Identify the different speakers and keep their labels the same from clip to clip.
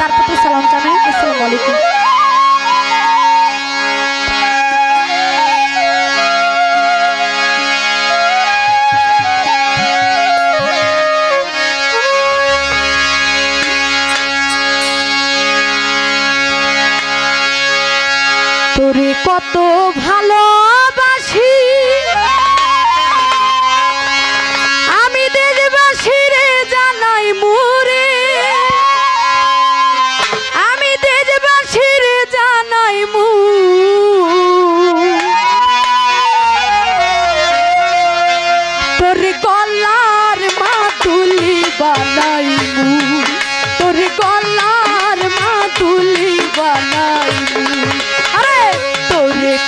Speaker 1: তার প্রতি সালাম জানাই। আসসালামু আলাইকুম। তোরে কত ভালোবাসি আমি দেশবাসীরে জানাই মুরে, আমি দেশবাসীরে জানাই মু তোর গলার মাতুলি বানাই মু, তোর গলার মাতুলি বানাই মু।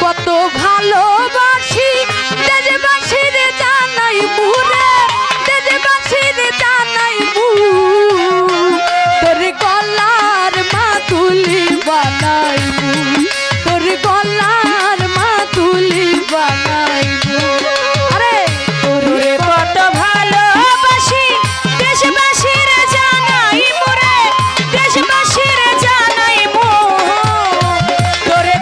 Speaker 1: কত ভালোবাসি দেশবাসীর জানাই মুরে, দেশবাসীর জানাই মু তোর গলার মাতুলি বানাই মু, তোর গলার মাতুলি বানাই মু। আরে তোরে কত ভালোবাসি দেশবাসীর জানাই মুরে, দেশবাসীর জানাই মু তোরে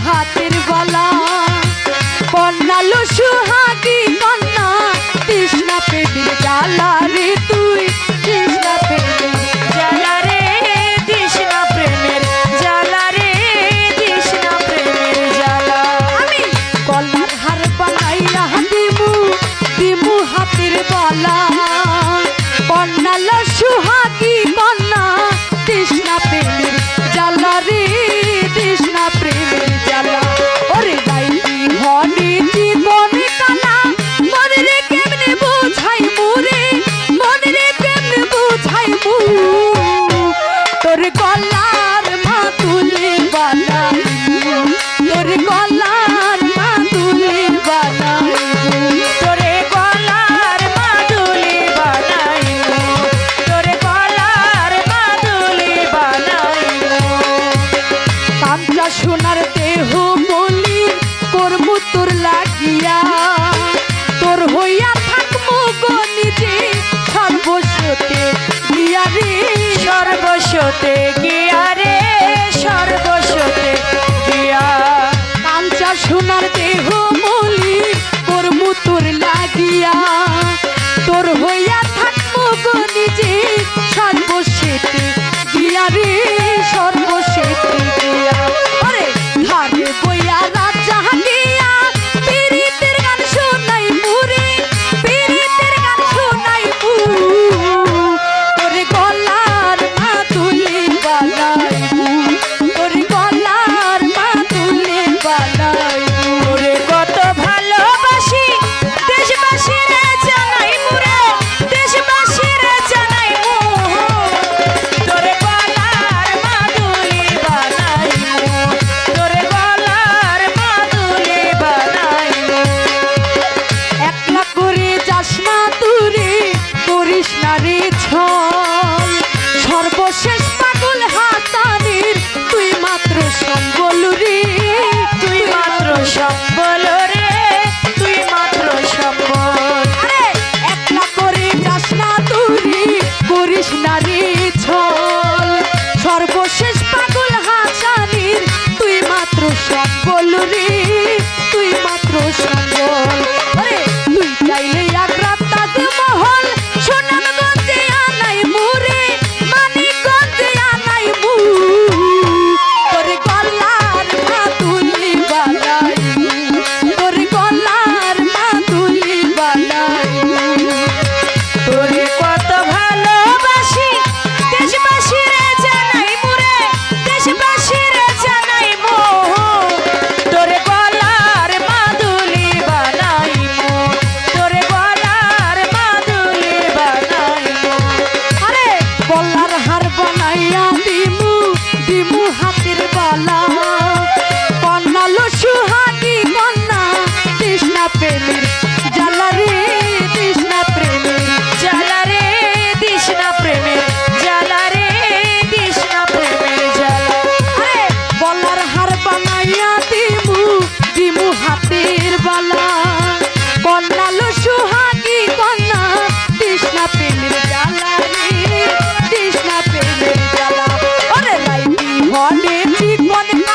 Speaker 1: হাতের গলা কন্যালো সুহাগী কন্যা তৃষ্ণা প্রেমের জ্বালা রে, তুই তৃষ্ণা প্রেমের জ্বালা রে, তৃষ্ণা প্রেমের জ্বালা রে, তৃষ্ণা প্রেমের জ্বালা। আমি গলার হার বানাইয়া দিমু, দিমু হাতের গলা কন্যালো সুহাগী কন্যা তৃষ্ণা প্রেমের জ্বালা রে, তৃষ্ণা প্রেমের জ্বালা। ওরে যাইতি হনি জীবনে কানা মনে রে কেমনে বুঝাই মুরে, মনে রে কেমনে বুঝাই মু তোর গলার মাতুলি বানাই মু, তোর গলার মাতুলি বানাই মু, তোরে গলার মাতুলি বানাই মু, তোরে গলার মাতুলি বানাই মু। কাঞ্চা সোনার দেহ বলি করবো তোর লাগিয়া, তোর হইয়া থাকবো গো নিজে সর্বস্বতে গিয়া রে, সর্বস্বতে গিয়া রে, সর্বস্বতে গিয়া। কাঞ্চা সোনার দেহ বলি করবো তোর লাগিয়া, তোর হইয়া থাকবো গো নিজে সর্বস্বতে গিয়া রে, সর্বস্বতে গিয়া। ওরে ধারে বইয়া রাজা গিয়া পীড়িতের গান শোনাই মুরে, পীড়িতের গান শোনাই মু তোর গলার মাতুলি বানাই মু, তোর গলার মাতুলি বানাই মু। তোরে কত ভালোবাসি দেশবাসীরে চিকন